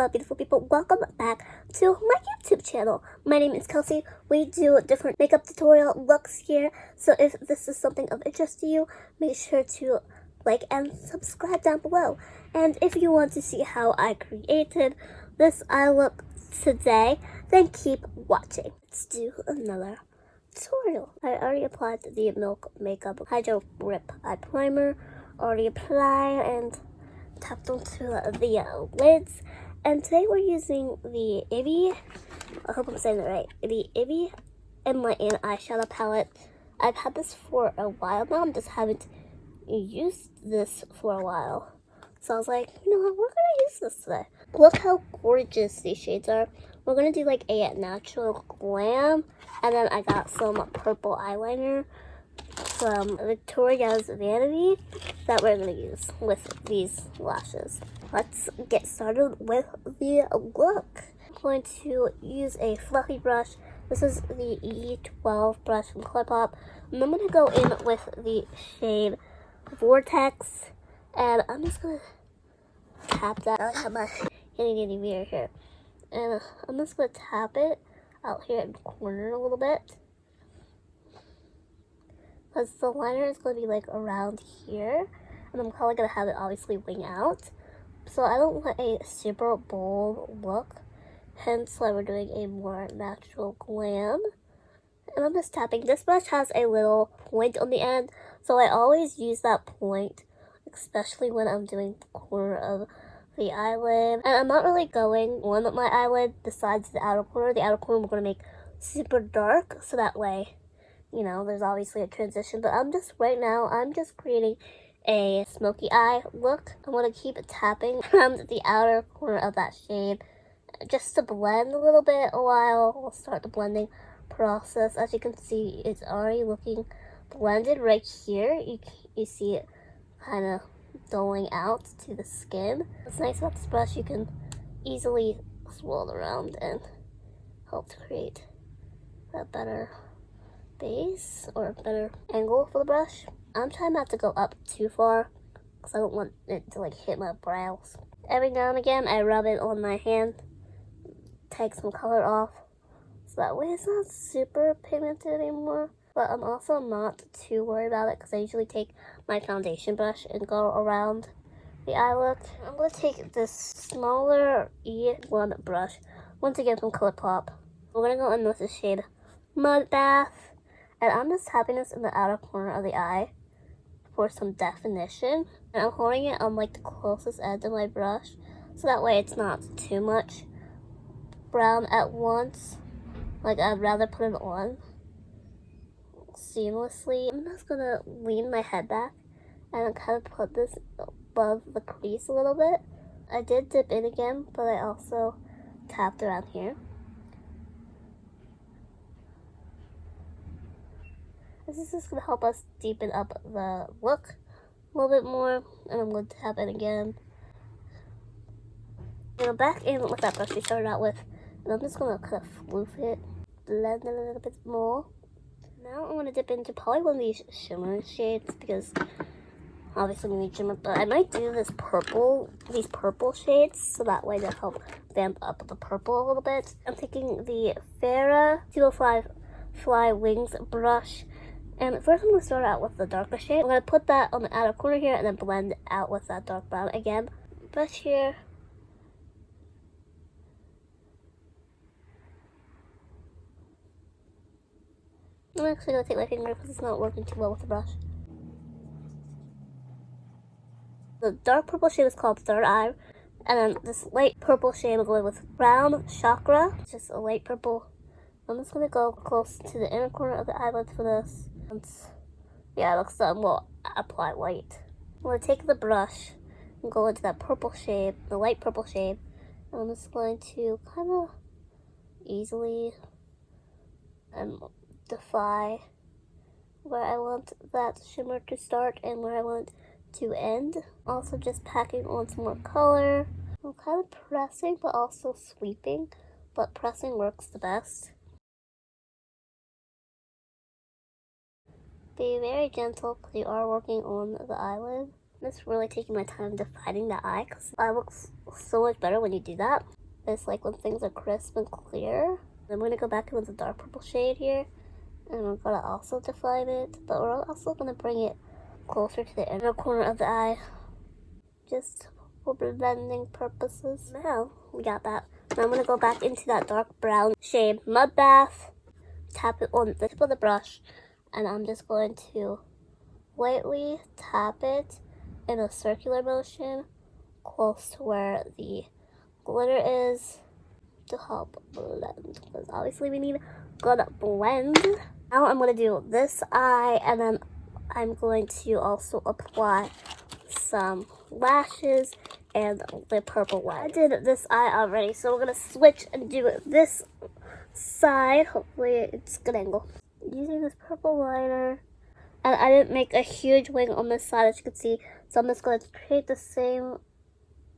Hello beautiful people, welcome back to my YouTube channel. My name is Kelsey. We do different makeup tutorial looks here, so if this is something of interest to you, make sure to like and subscribe down below. And if you want to see how I created this eye look today, then keep watching. Let's do another tutorial. I already applied the Milk Makeup Hydro Grip Eye Primer, already applied and tapped onto the lids. And today we're using the I hope I'm saying it right, the Enlighten eyeshadow palette. I've had this for a while now, I just haven't used this for a while. So I was like, you know what, we're gonna use this today. Look how gorgeous these shades are. We're gonna do like a natural glam, and then I got some purple eyeliner from Victoria's Vanity that we're going to use with these lashes. Let's get started with the look. I'm going to use a fluffy brush. This is the E12 brush from Colourpop. And I'm going to go in with the shade Vortex. And I'm just going to tap that. I have my handy mirror here. And I'm just going to tap it out here in the corner a little bit. Because the liner is going to be like around here, and I'm probably going to have it obviously wing out. So I don't want a super bold look, hence why we're doing a more natural glam. And I'm just tapping. This brush has a little point on the end, so I always use that point, especially when I'm doing the corner of the eyelid. And I'm not really going on my eyelid besides the outer corner. The outer corner we're going to make super dark, so that way, you know, there's obviously a transition, but I'm just creating a smoky eye look. I'm going to keep tapping around the outer corner of that shade just to blend a little bit a while. We'll start the blending process. As you can see, it's already looking blended right here. You see it kind of going out to the skin. What's nice about this brush, you can easily swirl it around and help to create that better base or a better angle for the brush. I'm trying not to go up too far because I don't want it to like hit my brows. Every now and again I rub it on my hand, take some color off, so that way it's not super pigmented anymore. But I'm also not too worried about it because I usually take my foundation brush and go around the eye look. I'm going to take this smaller E1 brush, once again from Colourpop. We're going to go in with the shade Mud Bath. And I'm just tapping this in the outer corner of the eye for some definition. And I'm holding it on like the closest edge of my brush, so that way it's not too much brown at once. Like, I'd rather put it on seamlessly. I'm just gonna lean my head back and kind of put this above the crease a little bit. I did dip in again, but I also tapped around here. This is just going to help us deepen up the look a little bit more. And I'm going to tap it again. And back in with that brush we started out with. And I'm just going to kind of floof it, blend it a little bit more. Now I'm going to dip into probably one of these shimmer shades, because obviously we need shimmer. But I might do these purple shades, so that way they'll help vamp up the purple a little bit. I'm taking the Farrah 205 Fly Wings brush. And first I'm going to start out with the darker shade. I'm going to put that on the outer corner here and then blend out with that dark brown again. Brush here. I'm actually going to take my finger because it's not working too well with the brush. The dark purple shade is called Third Eye. And then this light purple shade I'm going with Brown Chakra. It's just a light purple. I'm just going to go close to the inner corner of the eyelid for this. Yeah, it looks done. We'll apply white. I'm going to take the brush and go into that purple shade, the light purple shade. And I'm just going to kind of easily define where I want that shimmer to start and where I want to end. Also just packing on some more color. I'm kind of pressing but also sweeping, but pressing works the best. Be very gentle because you are working on the eyelid. I'm just really taking my time defining the eye because the eye looks so much better when you do that. It's like when things are crisp and clear. I'm going to go back in with the dark purple shade here, and I'm going to also define it, but we're also going to bring it closer to the inner corner of the eye, just for blending purposes. Now we got that. Now I'm going to go back into that dark brown shade Mud Bath, tap it on the tip of the brush, and I'm just going to lightly tap it in a circular motion close to where the glitter is to help blend, because obviously we need good blend. Now I'm going to do this eye, and then I'm going to also apply some lashes and the purple one. I did this eye already, so we're going to switch and do this side. Hopefully it's good angle. Using this purple liner, and I didn't make a huge wing on this side, as you can see, so I'm just going to create the same,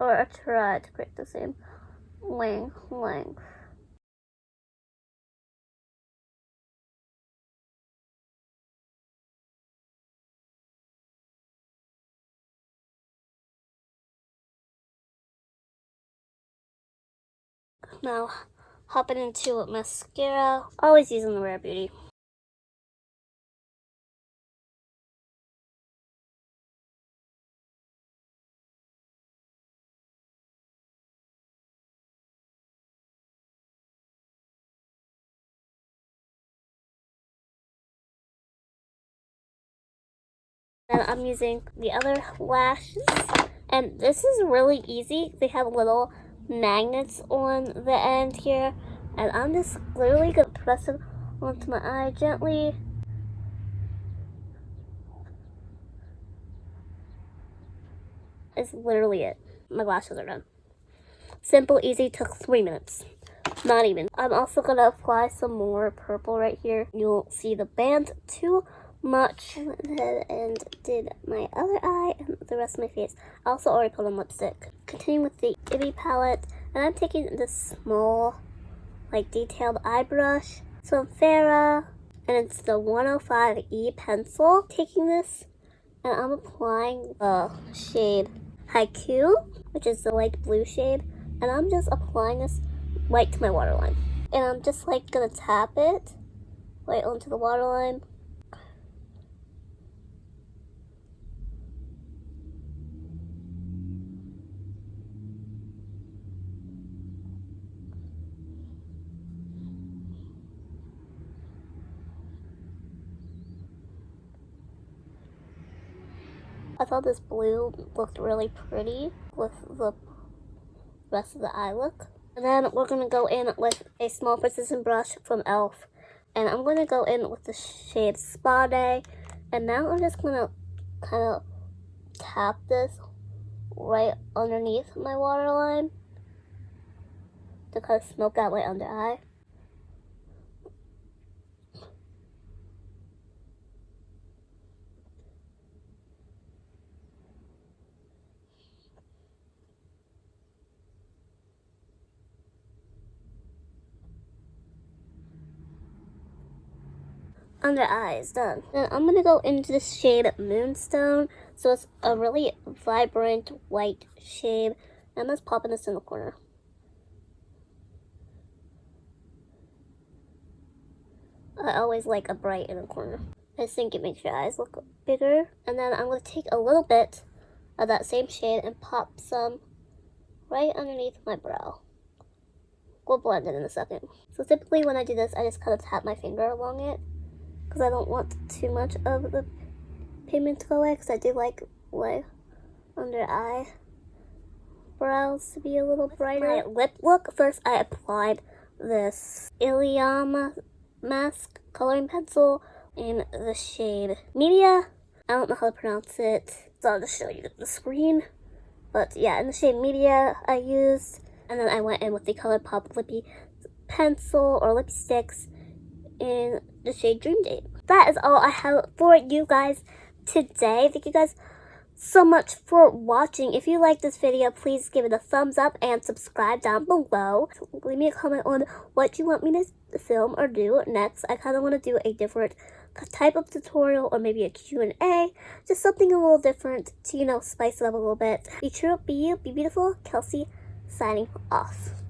or try to create the same wing length. Now, hopping into mascara, always using the Rare Beauty. And I'm using the other lashes, and this is really easy. They have little magnets on the end here, and I'm just literally gonna press it onto my eye gently. It's literally it. My lashes are done. Simple, easy, took 3 minutes. Not even. I'm also gonna apply some more purple right here. You won't see the band too much. I went ahead and did my other eye and the rest of my face. I also already put on lipstick. Continuing with the Ibby palette, and I'm taking this small, like, detailed eye brush, some Farrah, and it's the 105E pencil. Taking this, and I'm applying the shade Haiku, which is the light blue shade, and I'm just applying this right to my waterline. And I'm just like gonna tap it right onto the waterline. I thought this blue looked really pretty with the rest of the eye look. And then we're going to go in with a small precision brush from e.l.f. And I'm going to go in with the shade Spa Day. And now I'm just going to kind of tap this right underneath my waterline to kind of smoke out my under eye. Under eye is done. Then I'm going to go into the shade Moonstone. So it's a really vibrant white shade. I'm just popping this in the corner. I always like a bright in the corner. I think it makes your eyes look bigger. And then I'm going to take a little bit of that same shade and pop some right underneath my brow. We'll blend it in a second. So typically when I do this, I just kind of tap my finger along it, because I don't want too much of the pigment to go away, because I do like under eye brows to be a little brighter. My lip look, first I applied this Iliama mask coloring pencil in the shade Media. I don't know how to pronounce it, so I'll just show you the screen. But yeah, in the shade Media I used, and then I went in with the ColourPop Lippy pencil or lipsticks in the shade Dream Date. That is all I have for you guys today. Thank you guys so much for watching. If you like this video, please give it a thumbs up and subscribe down below. Leave me a comment on what you want me to film or do next. I kind of want to do a different type of tutorial, or maybe a Q&A, just something a little different to, you know, spice it up a little bit. Be true, be you, be beautiful. Kelsey signing off.